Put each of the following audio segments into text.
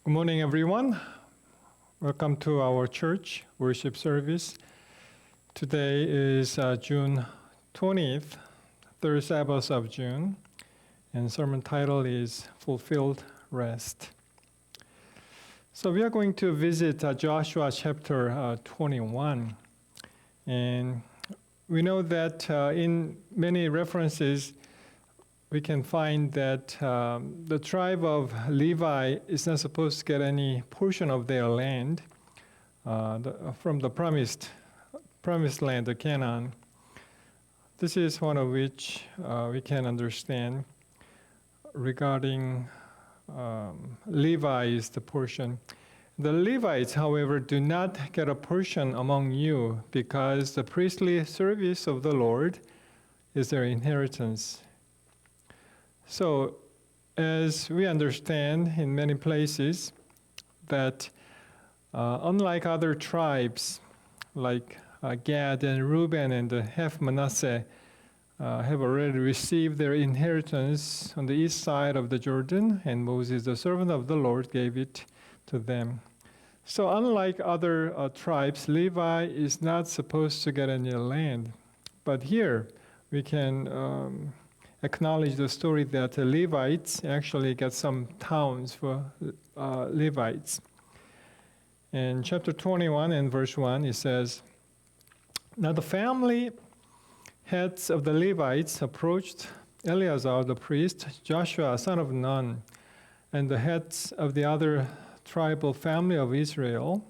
Good morning, everyone. Welcome to our church worship service. Today is June 20th, third Sabbath of June, and sermon title is Fulfilled Rest. So we are going to visit Joshua chapter 21, and we know that in many references we can find that the tribe of Levi is not supposed to get any portion of their land from the promised land, the Canaan. This is one of which we can understand regarding Levi is the portion. The Levites, however, do not get a portion among you because the priestly service of the Lord is their inheritance. So, as we understand in many places that unlike other tribes like Gad and Reuben and half Manasseh have already received their inheritance on the east side of the Jordan, and Moses, the servant of the Lord, gave it to them. So unlike other tribes, Levi is not supposed to get any land. But here we can acknowledge the story that the Levites actually get some towns for Levites. In chapter 21 and verse 1, it says, "Now the family heads of the Levites approached Eleazar the priest, Joshua son of Nun, and the heads of the other tribal family of Israel."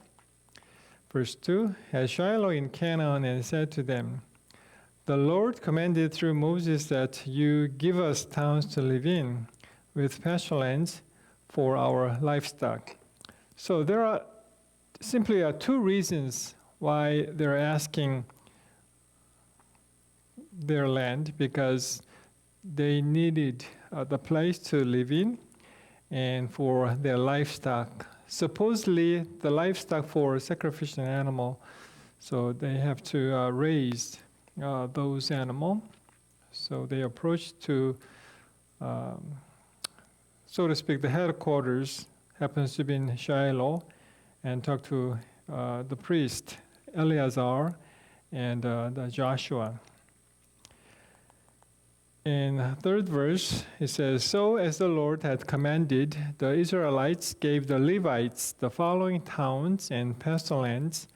Verse 2, "At Shiloh in Canaan, and said to them, the Lord commanded through Moses that you give us towns to live in with pasture lands for our livestock." So there are simply two reasons why they're asking their land, because they needed the place to live in and for their livestock. Supposedly the livestock for sacrificial animal, so they have to raise those animals. So they approached to, so to speak, the headquarters happens to be in Shiloh, and talked to the priest Eleazar and the Joshua. In the third verse, it says, "So as the Lord had commanded, the Israelites gave the Levites the following towns and pasture lands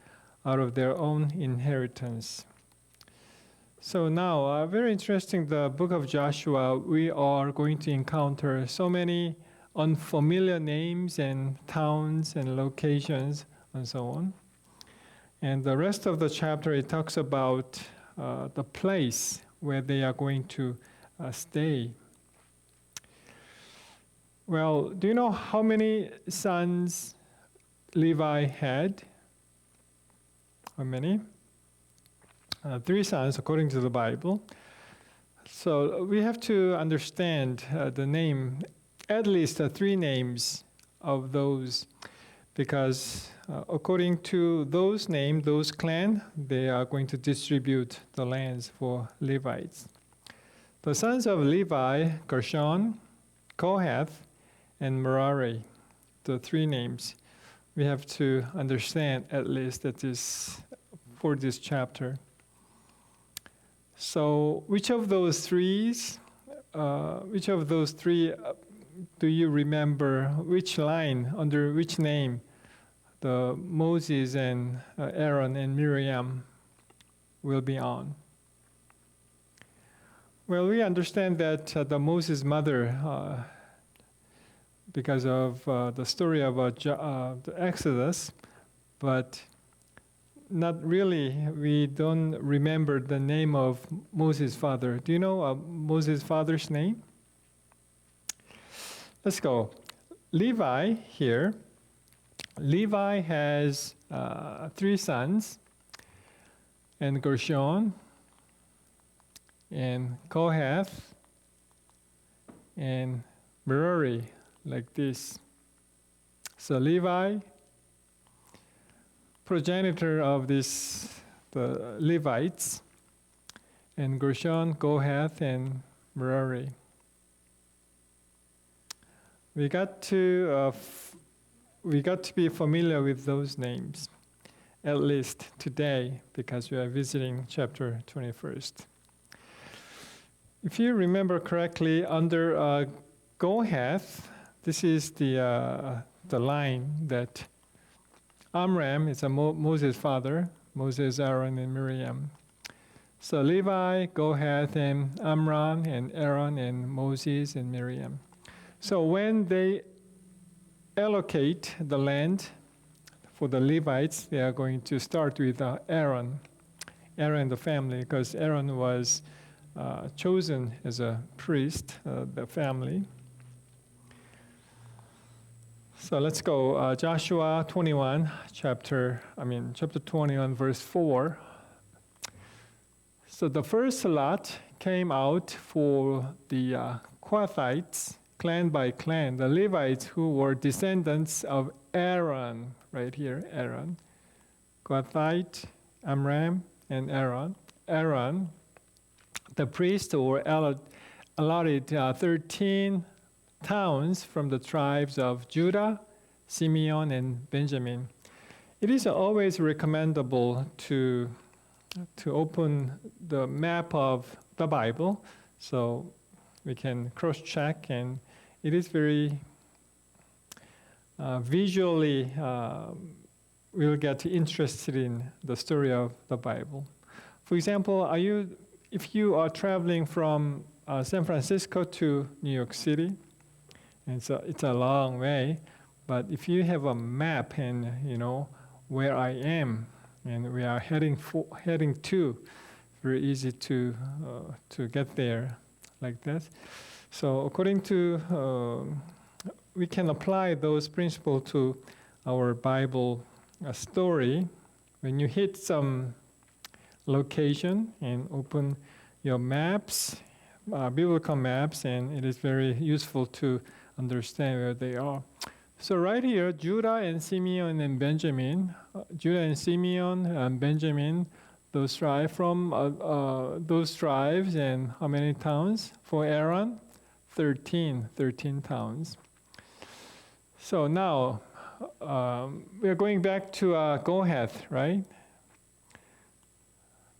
out of their own inheritance." So now, very interesting, the book of Joshua, we are going to encounter so many unfamiliar names and towns and locations and so on. And the rest of the chapter, it talks about the place where they are going to stay. Well, do you know how many sons Levi had? How many? 3 sons, according to the Bible. So we have to understand the name, at least 3 names of those, because according to those names, those clans, they are going to distribute the lands for Levites. The sons of Levi, Gershon, Kohath, and Merari, the 3 names. We have to understand at least that is for this chapter. So which of those three do you remember, which line, under which name the Moses and Aaron and Miriam will be on? Well, we understand that the Moses' mother, because of the story about the Exodus, but not really, we don't remember the name of Moses' father. Do you know Moses' father's name? Let's go. Levi here. Levi has 3 sons, and Gershon, and Kohath, and Merari, like this. So Levi, progenitor of the Levites, and Gershon, Kohath, and Merari. We got to we got to be familiar with those names, at least today, because we are visiting chapter 21st. If you remember correctly, under Kohath, this is the line that Amram is Moses' father, Moses, Aaron, and Miriam. So Levi, Kohath, and Amram, and Aaron, and Moses, and Miriam. So when they allocate the land for the Levites, they are going to start with Aaron the family, because Aaron was chosen as a priest, the family. So let's go. Joshua 21, chapter 21, verse 4. So the first lot came out for the Kohathites, clan by clan, the Levites who were descendants of Aaron, right here, Aaron. Kohathite, Amram, and Aaron. Aaron, the priests were allotted 13 towns from the tribes of Judah, Simeon, and Benjamin. It is always recommendable to open the map of the Bible so we can cross-check, and it is very visually we'll get interested in the story of the Bible. For example, if you are traveling from San Francisco to New York City, and so it's a long way, but if you have a map and you know where I am and we are heading to, very easy to get there like that. So according to we can apply those principles to our Bible story. When you hit some location and open your maps, biblical maps, and it is very useful to understand where they are. So right here, Judah and Simeon and Benjamin, those tribes from those tribes, and how many towns for Aaron? 13 towns. So now we are going back to Kohath, right?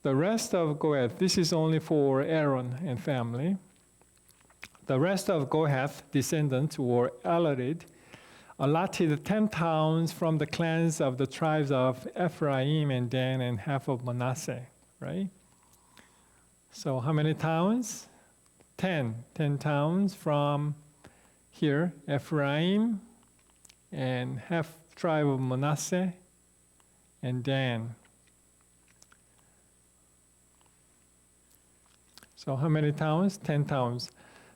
The rest of Kohath, this is only for Aaron and family. The rest of Kohath descendants were allotted 10 towns from the clans of the tribes of Ephraim and Dan and half of Manasseh, right? So how many towns? 10 towns from here, Ephraim and half tribe of Manasseh and Dan. So how many towns? 10 towns.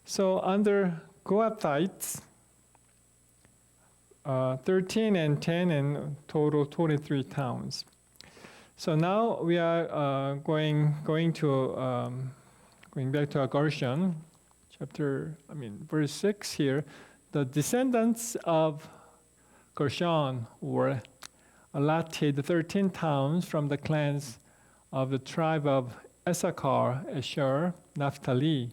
So under Kohathites, 13 and 10 and total 23 towns. So now we are going back to Gershon, verse 6 here. The descendants of Gershon were allotted 13 towns from the clans of the tribe of Issachar, Asher, Naphtali,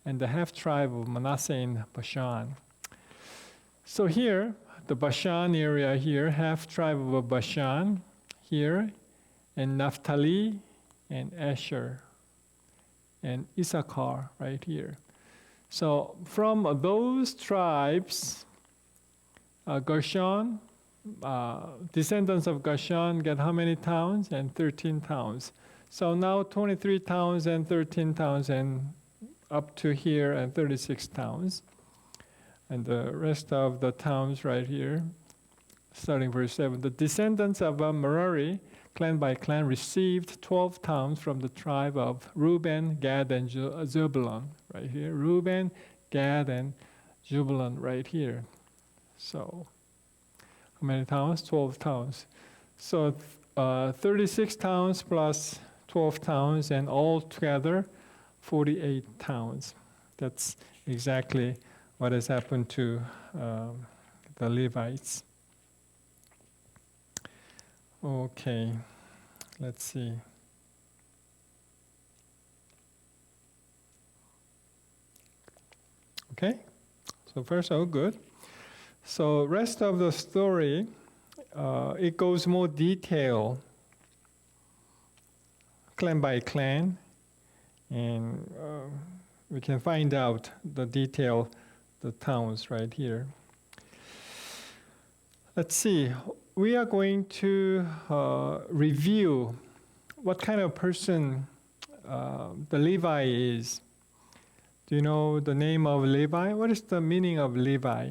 and the half tribe of Manasseh in Bashan. So here, the Bashan area here, half tribe of Bashan here, and Naphtali, and Asher, and Issachar right here. So from those tribes, Gershon, descendants of Gershon get how many towns? And 13 towns. So now 23 towns and 13 towns and up to here and 36 towns. And the rest of the towns right here, starting verse 7. The descendants of Merari, clan by clan, received 12 towns from the tribe of Reuben, Gad, and Zebulun. Right here, Reuben, Gad, and Zebulun right here. So how many towns? 12 towns. So 36 towns plus 12 towns, and all together 48 towns. That's exactly what has happened to the Levites. Okay, let's see. Okay, so first, good. So rest of the story, it goes more detail, clan by clan, and we can find out the detail, the towns right here. Let's see. We are going to review what kind of person the Levi is. Do you know the name of Levi? What is the meaning of Levi?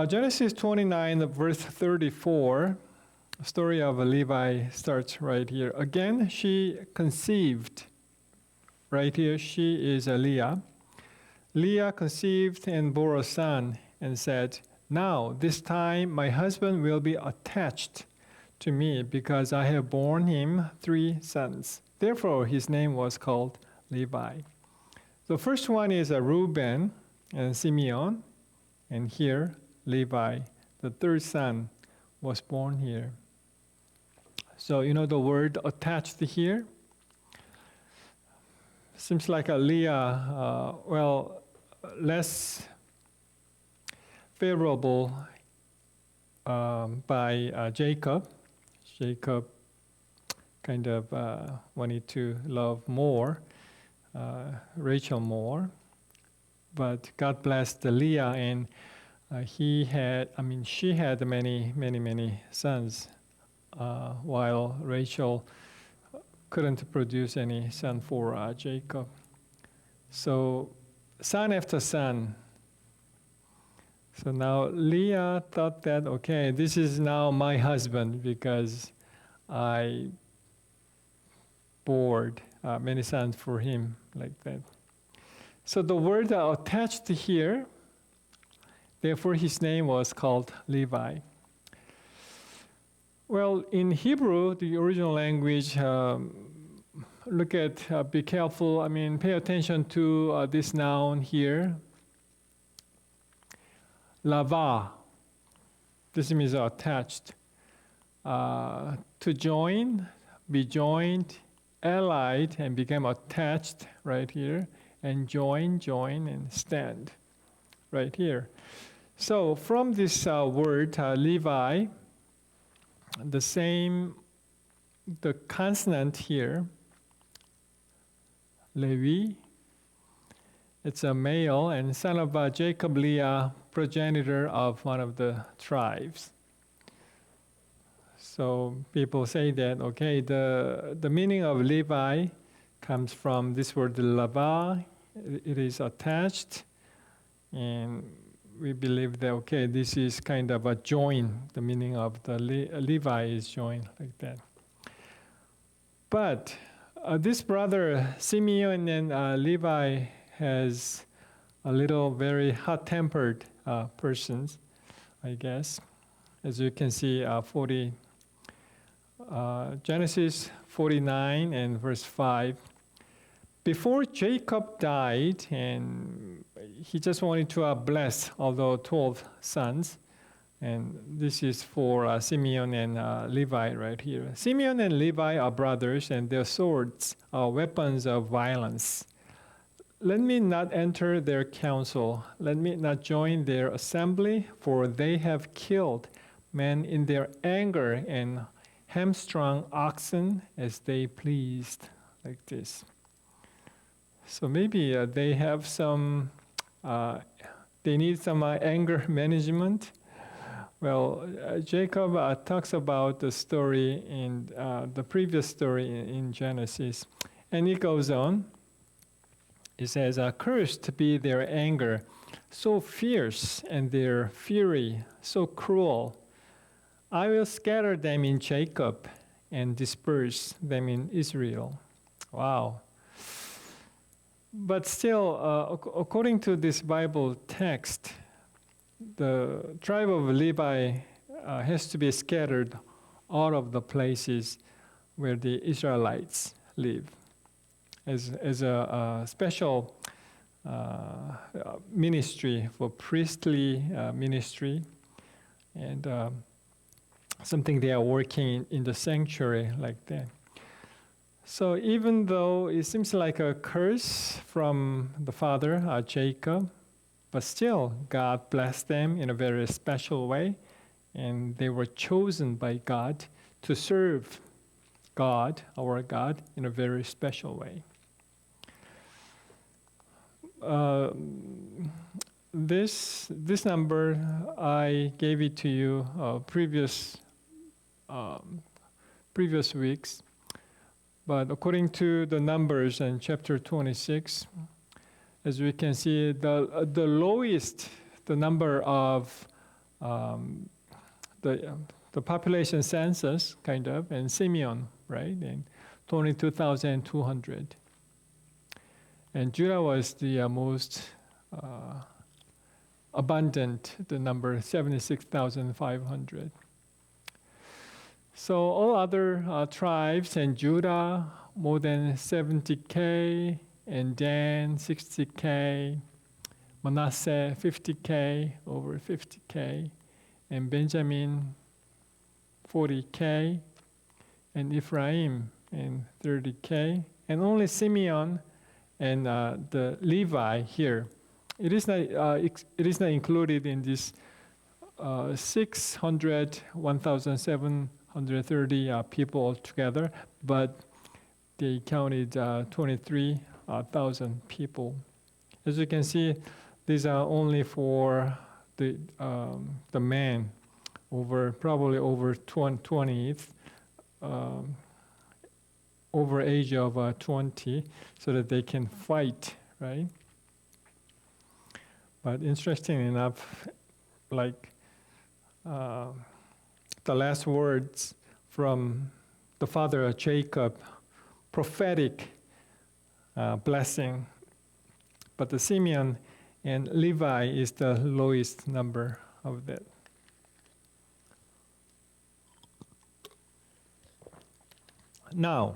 Genesis 29, verse 34, the story of Levi starts right here. Again, she conceived. Right here, she is Leah. Leah conceived and bore a son and said, "Now, this time my husband will be attached to me because I have borne him 3 sons." Therefore, his name was called Levi. The first one is Reuben and Simeon, and here Levi, the third son, was born here. So you know the word attached here? Seems like Leah, less favorable by Jacob. Jacob kind of wanted to love more, Rachel more. But God blessed Leah, and she had many sons, while Rachel couldn't produce any son for Jacob. So son after son. So now Leah thought that, okay, this is now my husband because I bore many sons for him, like that. So the word attached here, therefore his name was called Levi. Well, in Hebrew, the original language, be careful, pay attention to this noun here. Lava, this means attached. To join, be joined, allied, and become attached right here. And join, and stand right here. So from this word, Levi, the consonant here, Levi, it's a male and son of Jacob, Leah, progenitor of one of the tribes. So people say that, okay, the meaning of Levi comes from this word lava. It is attached, and we believe that, okay, this is kind of a join. The meaning of the Levi is join, like that. But this brother Simeon and Levi has a little very hot-tempered persons, I guess. As you can see, Genesis 49 and verse 5. Before Jacob died, and he just wanted to bless all the 12 sons, and this is for Simeon and Levi right here. Simeon and Levi are brothers, and their swords are weapons of violence. Let me not enter their council. Let me not join their assembly, for they have killed men in their anger and hamstrung oxen as they pleased, like this. So maybe they have some, they need some anger management. Well, Jacob talks about the story in the previous story in Genesis. And he goes on. He says, "Cursed be their anger, so fierce, and their fury so cruel. I will scatter them in Jacob and disperse them in Israel." Wow. But still, according to this Bible text, the tribe of Levi has to be scattered out of the places where the Israelites live, as a special ministry for priestly ministry, and something they are working in the sanctuary, like that. So even though it seems like a curse from the father, Jacob, But still, God blessed them in a very special way, and they were chosen by God to serve God, our God, in a very special way. This number, I gave it to you previous weeks, but according to the numbers in chapter 26, as we can see, the lowest, the number of the population census, kind of, and Simeon, right, and 22,200. And Judah was the most abundant, the number 76,500. So all other tribes and Judah, more than 70K, and Dan, 60K, Manasseh, 50K, over 50K, and Benjamin, 40K, and Ephraim, and 30K, and only Simeon and the Levi here. It is not included in this 1,730 people altogether, but they counted 23,000 people. As you can see, these are only for the men probably over 20th, over age of 20, so that they can fight, right? But interesting enough, like the last words from the father of Jacob, prophetic blessing, but the Simeon and Levi is the lowest number of that. Now,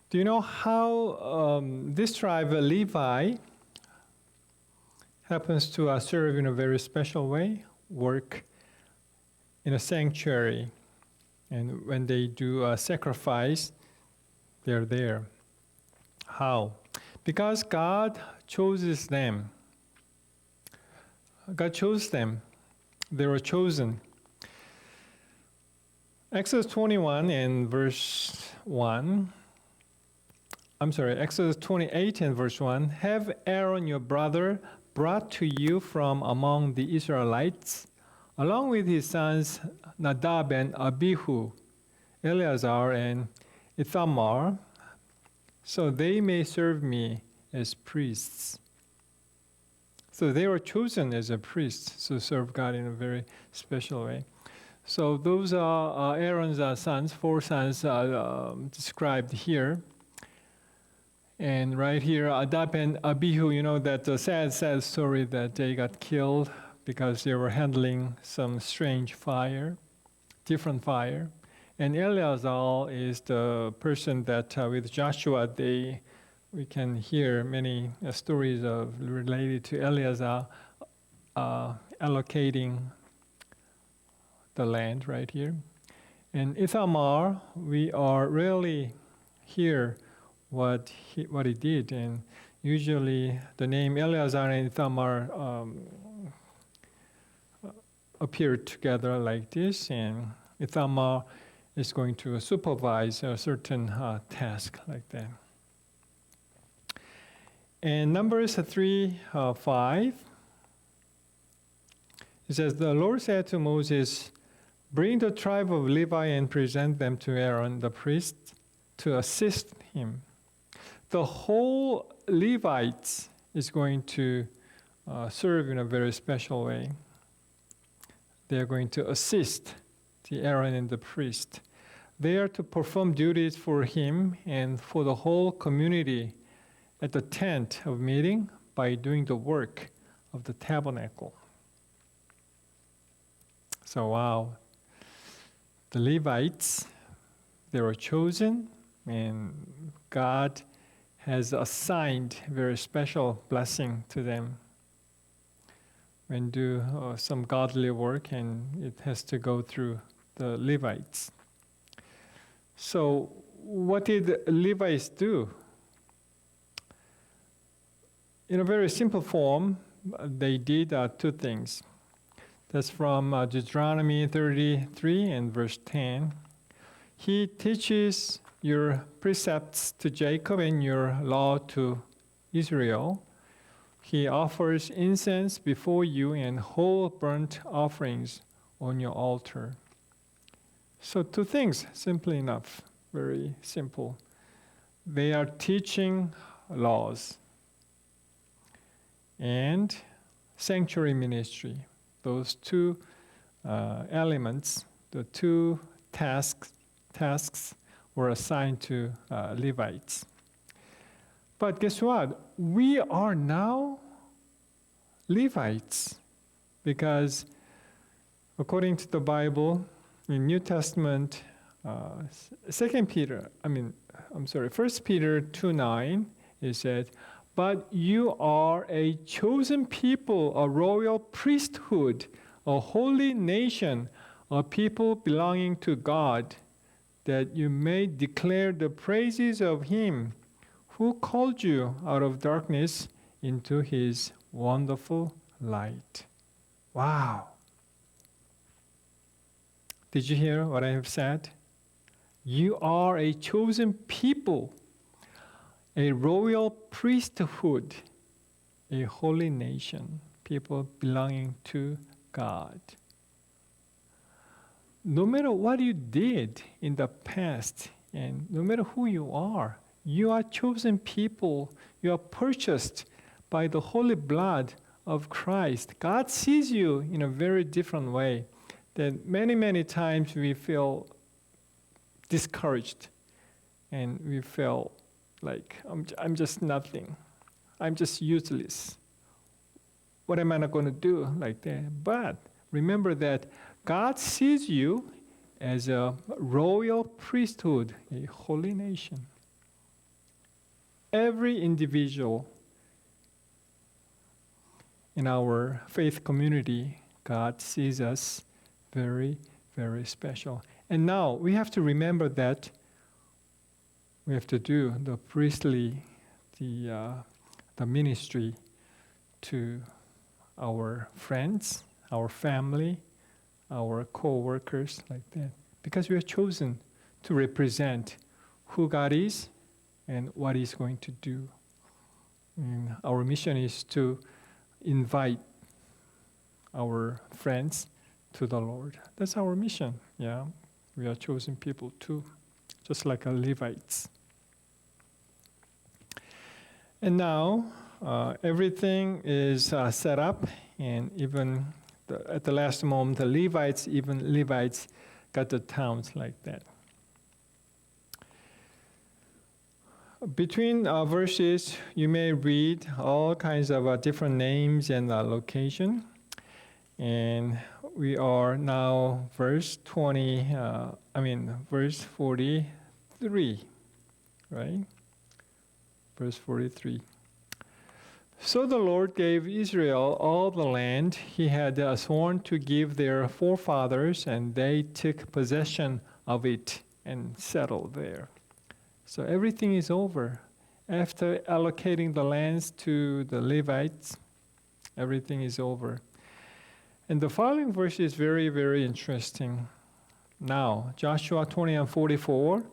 do you know how this tribe, Levi, happens to serve in a very special way, work in a sanctuary, and when they do a sacrifice, they're there. How? Because God chooses them. God chose them. They were chosen. Exodus 21 and verse 1. Exodus 28 and verse 1. Have Aaron your brother brought to you from among the Israelites, along with his sons Nadab and Abihu, Eleazar and Ithamar, so they may serve me as priests. So they were chosen as a priest to serve God in a very special way. So those are Aaron's sons, 4 sons described here. And right here, Nadab and Abihu, you know that sad story that they got killed because they were handling some strange fire, different fire. And Eleazar is the person that with Joshua, we can hear many stories related to Eleazar allocating the land right here. And Ithamar, we are rarely hear what he did, and usually the name Eleazar and Ithamar appear together like this, and Ithamar is going to supervise a certain task like that. And Numbers 3:5, it says, the Lord said to Moses, bring the tribe of Levi and present them to Aaron the priest to assist him. The whole Levites is going to serve in a very special way. They are going to assist the Aaron and the priest. They are to perform duties for him and for the whole community at the tent of meeting by doing the work of the tabernacle. So wow, the Levites, they were chosen, and God has assigned very special blessing to them when do some godly work, and it has to go through the Levites. So what did Levites do? In a very simple form, they did two things. That's from Deuteronomy 33 and verse 10. He teaches your precepts to Jacob and your law to Israel. He offers incense before you and whole burnt offerings on your altar. So two things, simply enough, very simple. They are teaching laws and sanctuary ministry. Those two elements, the two tasks were assigned to Levites. But guess what? We are now Levites because according to the Bible, in New Testament, 1 Peter 2:9, it said, "But you are a chosen people, a royal priesthood, a holy nation, a people belonging to God, that you may declare the praises of Him who called you out of darkness into His wonderful light." Wow. Did you hear what I have said? You are a chosen people, a royal priesthood, a holy nation, people belonging to God. No matter what you did in the past, and no matter who you are chosen people. You are purchased by the holy blood of Christ. God sees you in a very different way. That many times we feel discouraged, and we feel like I'm just nothing. I'm just useless. What am I not going to do like that? But remember that God sees you as a royal priesthood, a holy nation. Every individual in our faith community, God sees us very, very special. And now we have to remember that we have to do the priestly, the ministry to our friends, our family, our co-workers, like that. Because we are chosen to represent who God is and what He's going to do. And our mission is to invite our friends to the Lord. That's our mission, yeah. We are chosen people too, just like our Levites. And now, everything is set up, and even at the last moment, the Levites got the towns like that. Between verses, you may read all kinds of different names and location. And we are now verse 43, right? Verse 43. So the Lord gave Israel all the land He had sworn to give their forefathers, and they took possession of it and settled there. So everything is over. After allocating the lands to the Levites, everything is over. And the following verse is very, very interesting. Now, Joshua 20:44,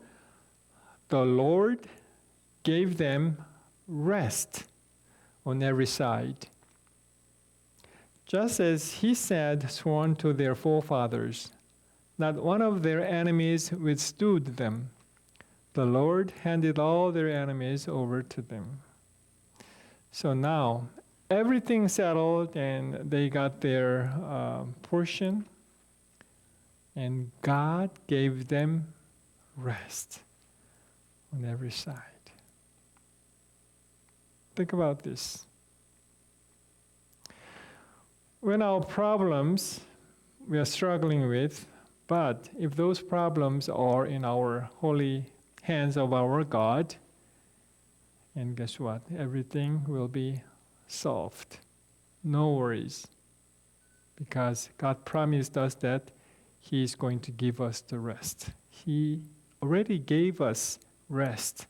the Lord gave them rest on every side, just as He said, sworn to their forefathers. Not one of their enemies withstood them. The Lord handed all their enemies over to them. So now, everything settled, and they got their portion, and God gave them rest on every side. Think about this. When our problems we are struggling with, but if those problems are in our holy hands of our God, and guess what? Everything will be solved. No worries. Because God promised us that He is going to give us the rest. He already gave us rest,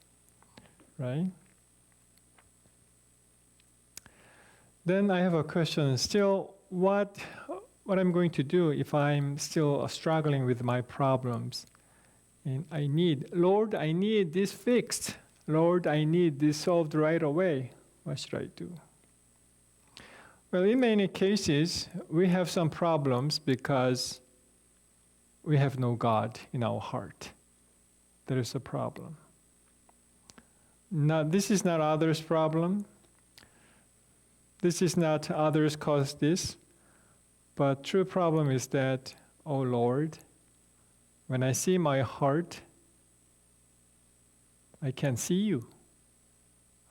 right? Then I have a question. Still, what I'm going to do if I'm still struggling with my problems? And Lord, I need this fixed. Lord, I need this solved right away. What should I do? Well, in many cases, we have some problems because we have no God in our heart. That is a problem. Now, this is not others' problem. This is not others cause this. But true problem is that, oh Lord, when I see my heart, I can see you.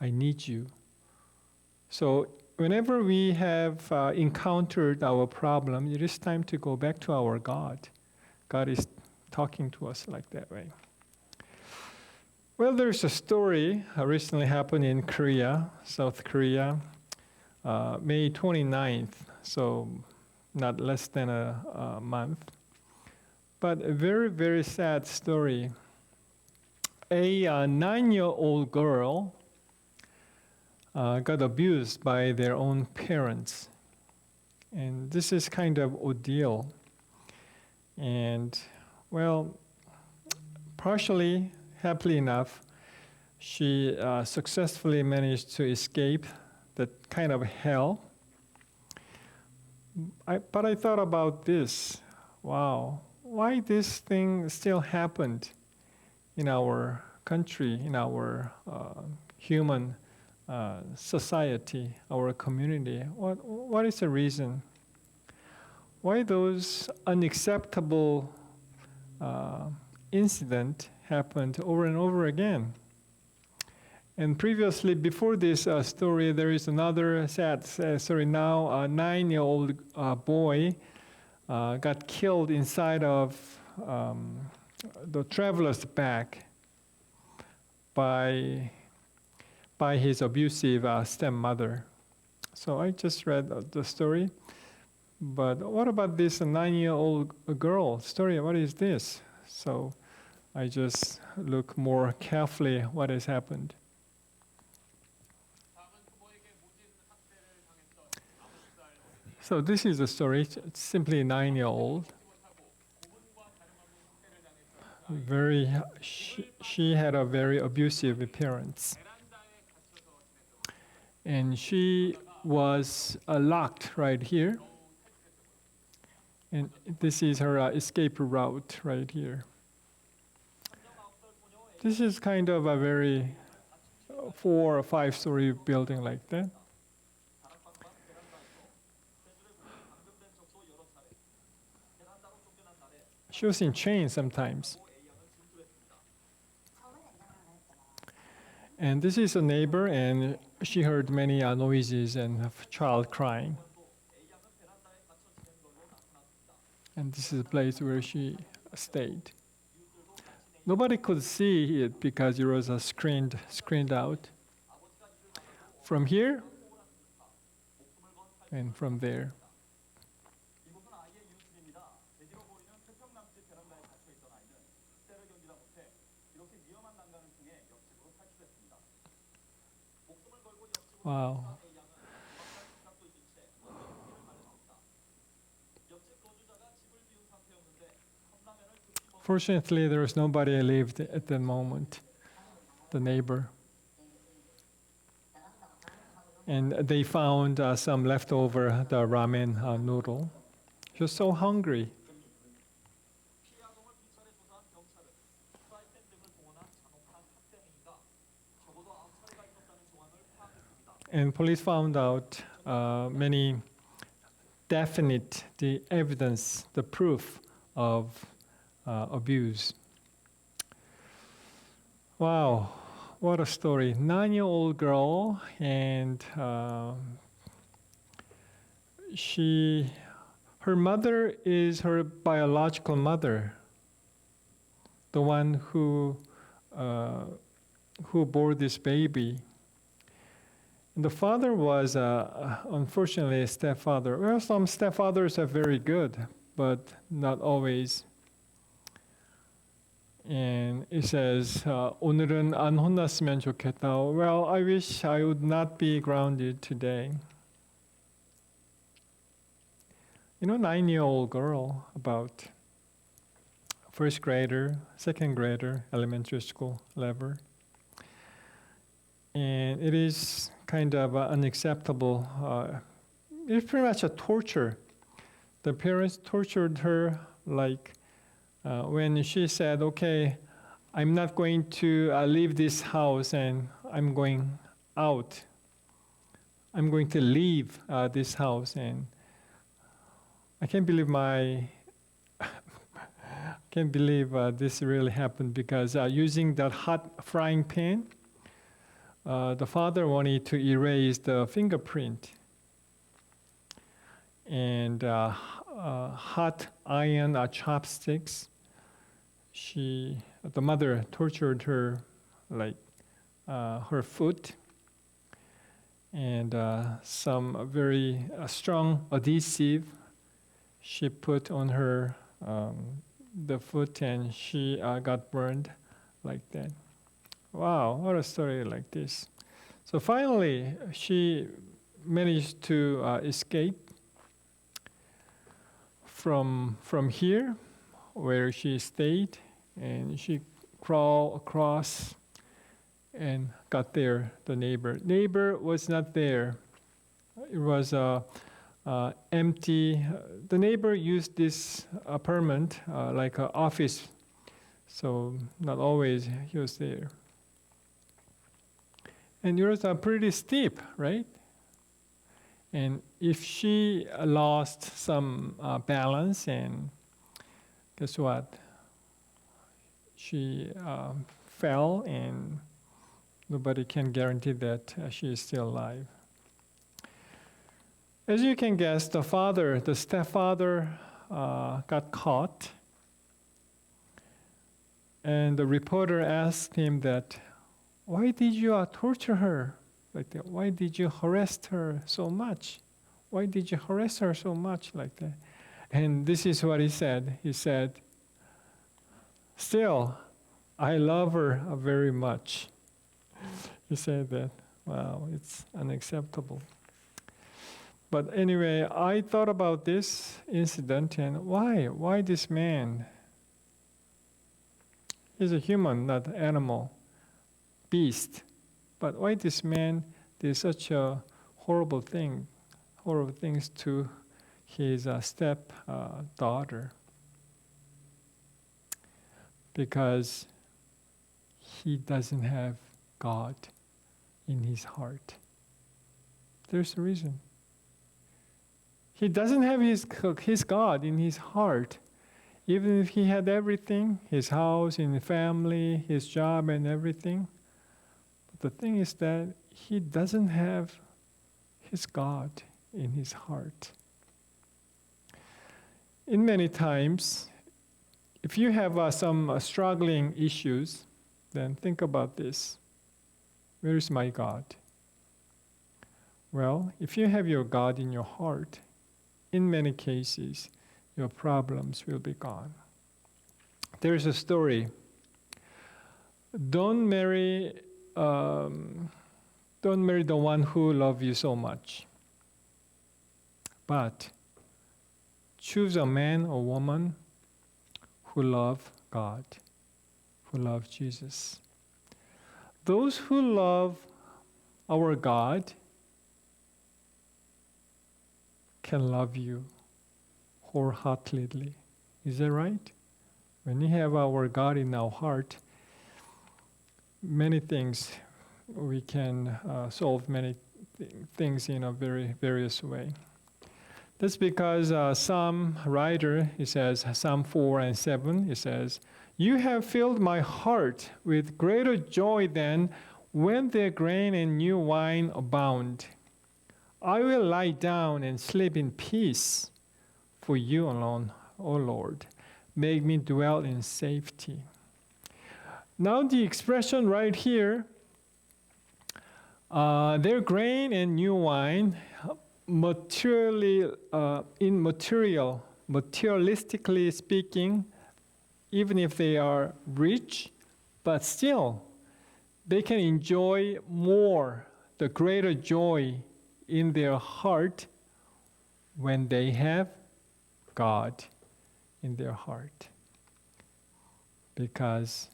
I need you. So whenever we have encountered our problem, it is time to go back to our God. God is talking to us like that way. Well, there's a story recently happened in Korea, South Korea, May 29th, so not less than a month. But a very, very sad story. A 9-year-old girl got abused by their own parents. And this is kind of ordeal. And, well, partially, happily enough, she successfully managed to escape that kind of hell. But I thought about this. Wow, why this thing still happened in our country, in our human society, our community? What is the reason? Why those unacceptable incidents happened over and over again? And previously, before this story, there is another sad story. Now, a 9-year-old boy got killed inside of the traveler's bag by his abusive stepmother. So I just read the story. But what about this 9-year-old girl story? What is this? So I just look more carefully what has happened. So this is the story. It's simply a 9-year-old. She had a very abusive parents. And she was locked right here. And this is her escape route right here. This is kind of a very 4 or 5-story building like that. She was in chains sometimes. And this is a neighbor, and she heard many noises and a child crying. And this is a place where she stayed. Nobody could see it because it was screened out. From here and from there. Wow. Fortunately, there was nobody lived at that moment, the neighbor. And they found some leftover the ramen noodle. She was so hungry. And police found out many definite the evidence, the proof of abuse. Wow, what a story! 9-year-old girl, and her mother is her biological mother, the one who bore this baby. And the father was, unfortunately, a stepfather. Well, some stepfathers are very good, but not always. And it says, 오늘은 안 혼났으면 좋겠다. Well, I wish I would not be grounded today. 9-year-old girl, about first grader, second grader, elementary school level. And it is kind of unacceptable. It's pretty much a torture. The parents tortured her like when she said, okay, I'm not going to leave this house and I'm going out. I'm going to leave this house, and I can't believe this really happened, because using that hot frying pan, the father wanted to erase the fingerprint, and hot iron chopsticks. The mother tortured her, like her foot, and some very strong adhesive she put on her the foot, and she got burned like that. Wow, what a story like this. So finally, she managed to escape from here, where she stayed, and she crawled across and got there. The neighbor was not there. It was empty. The neighbor used this apartment like an office, so not always he was there. And it was pretty steep, right? And if she lost some balance, and guess what? She fell, and nobody can guarantee that she is still alive. As you can guess, the stepfather got caught, and the reporter asked him that, why did you torture her like that? Why did you harass her so much? Why did you harass her so much like that? And this is what he said. He said, still, I love her very much. He said that. Wow, it's unacceptable. But anyway, I thought about this incident, and why this man? He's a human, not an animal, beast. But why this man did such a horrible things to his step daughter? Because he doesn't have God in his heart. There's a reason. He doesn't have his God in his heart. Even if he had everything, his house, his family, his job, and everything. But the thing is that he doesn't have his God in his heart. In many times, if you have some struggling issues, then think about this. Where is my God? Well, if you have your God in your heart, in many cases, your problems will be gone. There is a story. Don't marry the one who loves you so much. But choose a man or woman who love God, who love Jesus. Those who love our God can love you wholeheartedly. Is that right? When we have our God in our heart, many things we can solve many things in a very various way. That's because Psalm writer, he says, Psalm 4:7, he says, "You have filled my heart with greater joy than when their grain and new wine abound. I will lie down and sleep in peace, for you alone, O Lord, make me dwell in safety." Now the expression right here, their grain and new wine, materialistically speaking, even if they are rich, but still, they can enjoy more, the greater joy in their heart when they have God in their heart. Because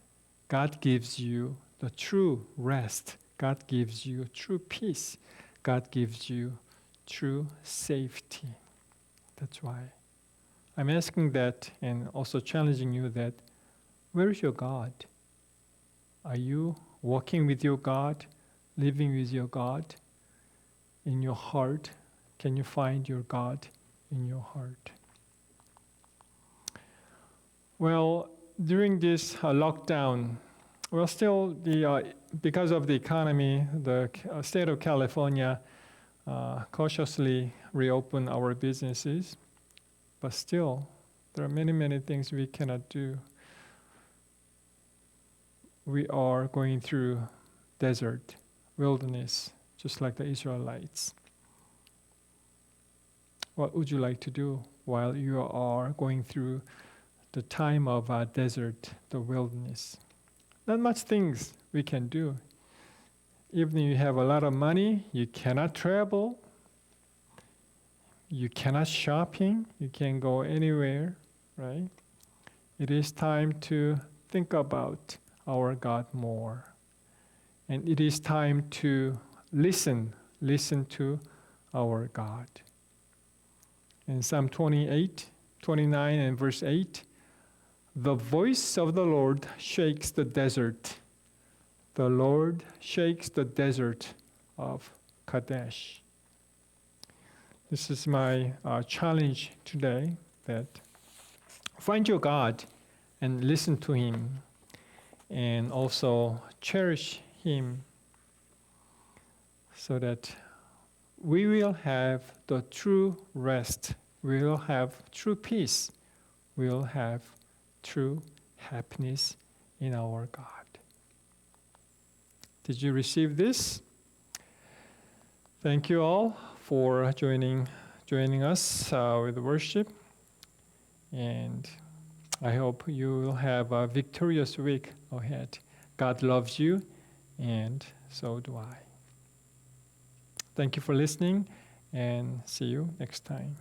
God gives you the true rest. God gives you true peace. God gives you true safety. That's why I'm asking that and also challenging you that where is your God? Are you walking with your God, living with your God in your heart? Can you find your God in your heart? Well, during this lockdown, still because of the economy, the state of California cautiously reopened our businesses, but still, there are many, many things we cannot do. We are going through desert, wilderness, just like the Israelites. What would you like to do while you are going through the time of desert, the wilderness? Not much things we can do. Even if you have a lot of money, you cannot travel, you cannot shopping, you can't go anywhere, right? It is time to think about our God more. And it is time to listen to our God. In Psalm 29 and verse 8, the voice of the Lord shakes the desert. The Lord shakes the desert of Kadesh. This is my challenge today, that find your God and listen to Him, and also cherish Him, so that we will have the true rest, we will have true peace, we will have true happiness in our God. Did you receive this? Thank you all for joining us with worship, and I hope you will have a victorious week ahead. God loves you, and so do I. Thank you for listening, and see you next time.